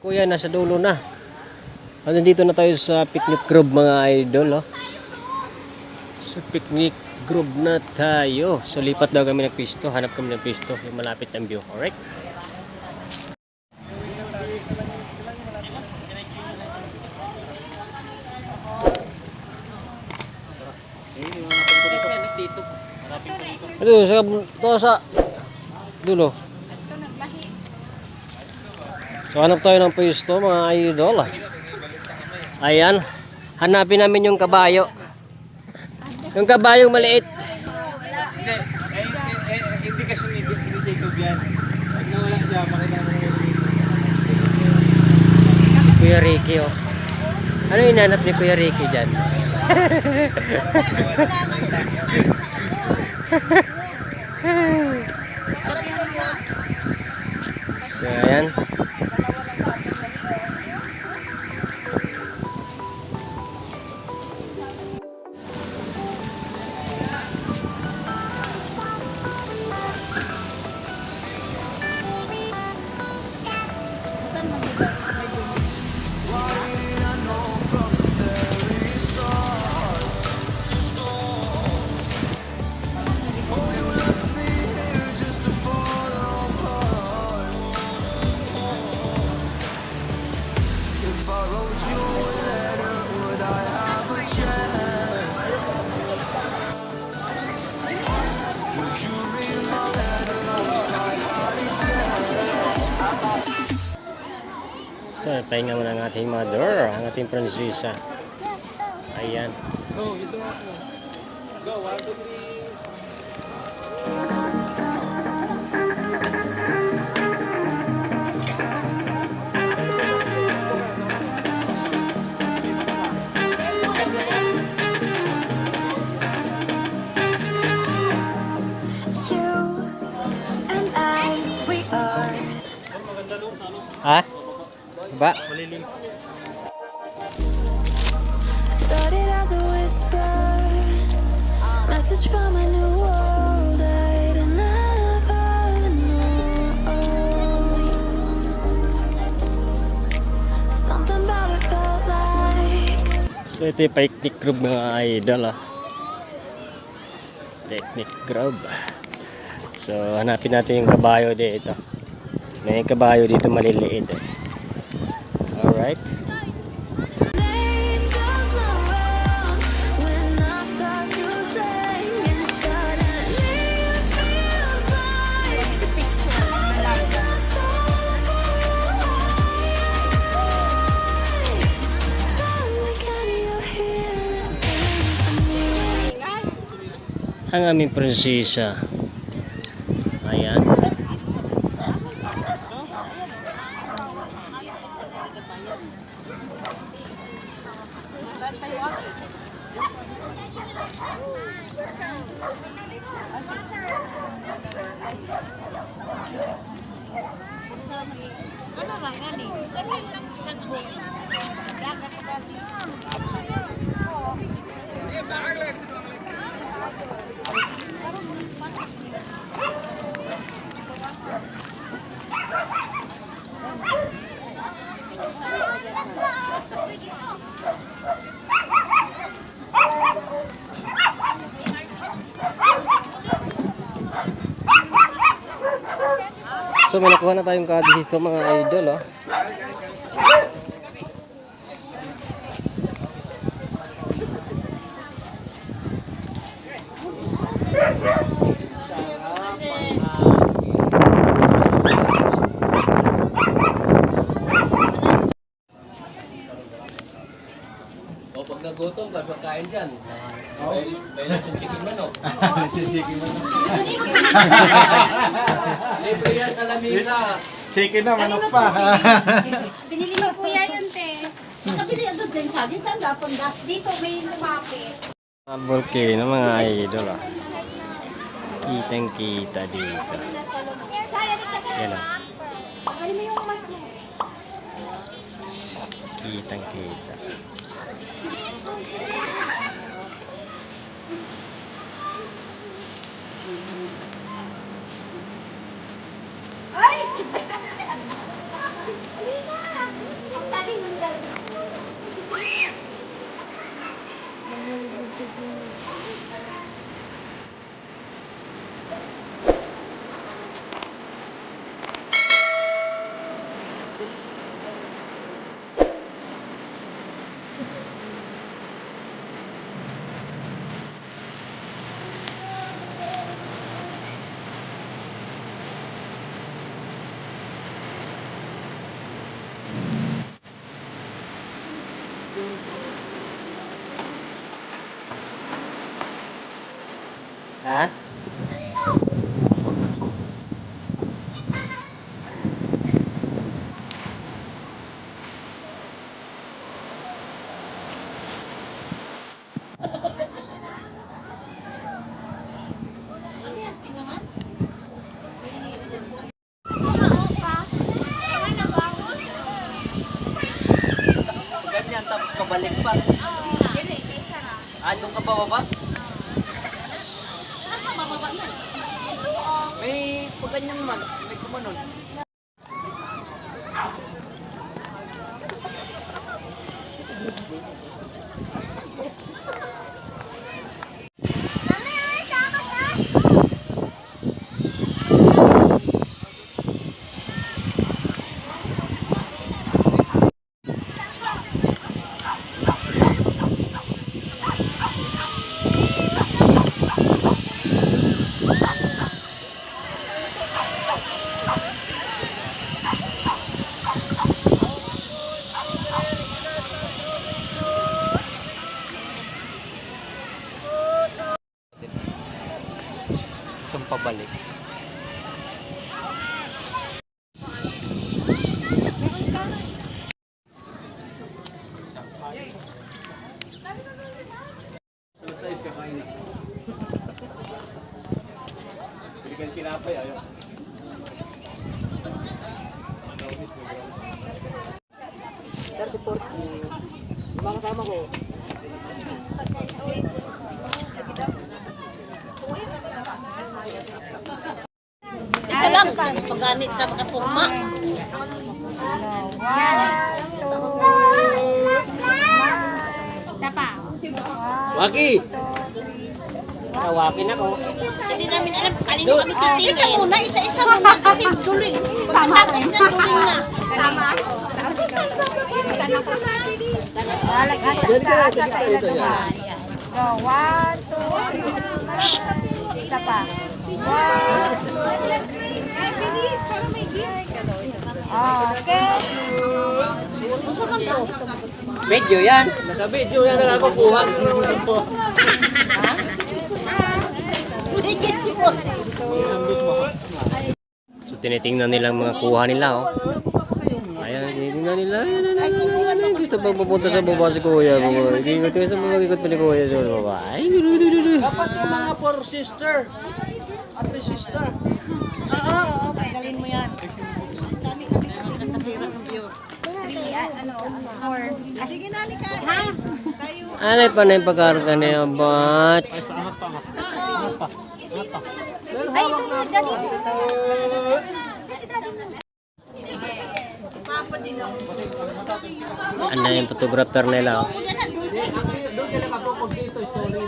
Kuya, nasa dulo na. Nandito na tayo sa picnic grove mga idol. Sa picnic grove na tayo. So lipat daw kami ng pisto. Hanap kami ng pisto. Yung malapit ang view. Alright? Ito sa dulo. So hanap tayo ng pwesto mga idol. Ayan. Hanapin namin yung kabayo. Yung kabayong maliit. Hindi kasi ni Jacob yan. Pag nawala siya, makita mo Si Kuya Ricky oh. Ano inanap ni Kuya Ricky dyan? So ayan. So, pahinga muna ang ating mother, ang ating prinsesa. Ayan. Go, ito ako. Go, 1, 2, 3. Ha? Ba? Started as a whisper, message from a new world I'd never known. Something about it felt like. So ito yung picnic grove mga idol. Picnic grove. So hanapin natin yung kabayo dito. May kabayo dito maliliit eh. Alright. Angels around when I start to sing, and suddenly it feels like heaven's so far away. Can you hear the symphony? Ang aming prinsesa. Ayan. So may nakuha na tayong kadis dito mga idol O pag nagutom ka, kain dyan. Kailan yung chicken manok? Chicken na. Libre yan sa lamisa. Chicken na, manok pa. Binili mo kuya yun, te. Nakabili yan doon din sa akin. Saan dapat dito may lumapit. Mga volcano mga idol Kitang kita dito. Yan Ano mo yung mas mo? Kitang kita. Ay! Ha? Ganyan, tapos pabalik pa. Ah, doon ka bababa? May pagganyan man. May kumanon. Isang pabalik. Size ka kain. Bigyan pinapay ayo. Ito lang, pagganit na makapugma. Isa pa. Waki! Tawakin ako. Hindi namin alam kanino kami titingin. Ika muna, isa-isa muna kasi duling. Pagkatapos na duling na. Tama. One, two, isa pa. Okay. Medyo yan. Naka-video yan na ako kuha. So tinitingnan nilang mga kuha nila oh. Ayan, tinitingnan nila. Ayan. Gusto bang pupunta sa baba si Kuya? Hindi ko gusto bang mag-ikot pa ni Kuya sa baba. Ay, Dapat yung mga four sister. At three sister. Oo, pagalin mo yan. Sige na, halika. Ha? Kayo. Alay pa na yung pagkarga niya, bat. Ay, dali. Ano yung photographer nila oh. Doon ka nakapupag dito, story.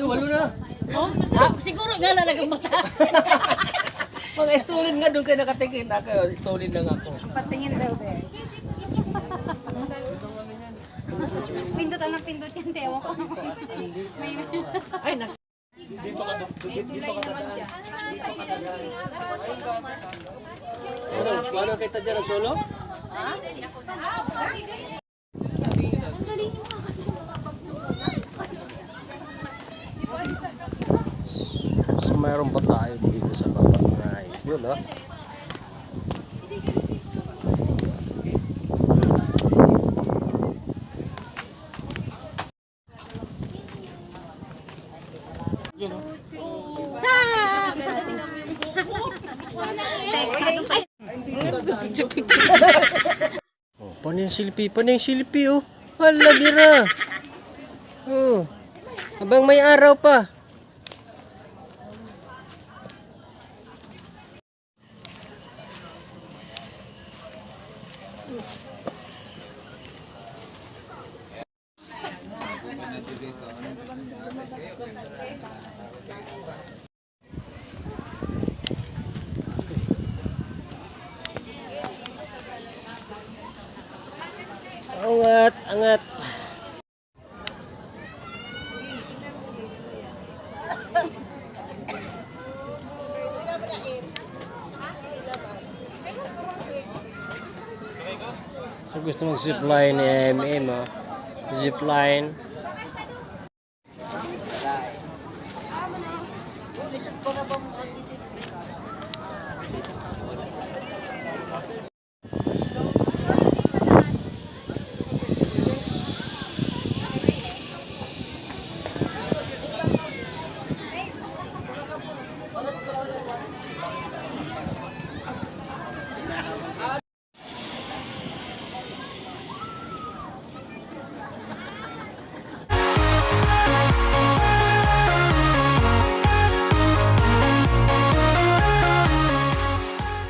Walo na. Siguro nga na nagamata. Mga story nga doon kayo nakatingin. Ako, story lang ako. Patingin daw, be. Pindot ang napindot yan, Tewa ko. Ay, nas... Dito ka doon. Dito ka doon. Ano kita dyan ang solo? So mayroon pa tayo dito sa baba mga idol oh. Oh, paano yung silpi? Paano yung silpi oh? Hala bira. Oh. Habang may araw pa. Angat, angat. So gusto mag zipline ni MM, oh. Zipline.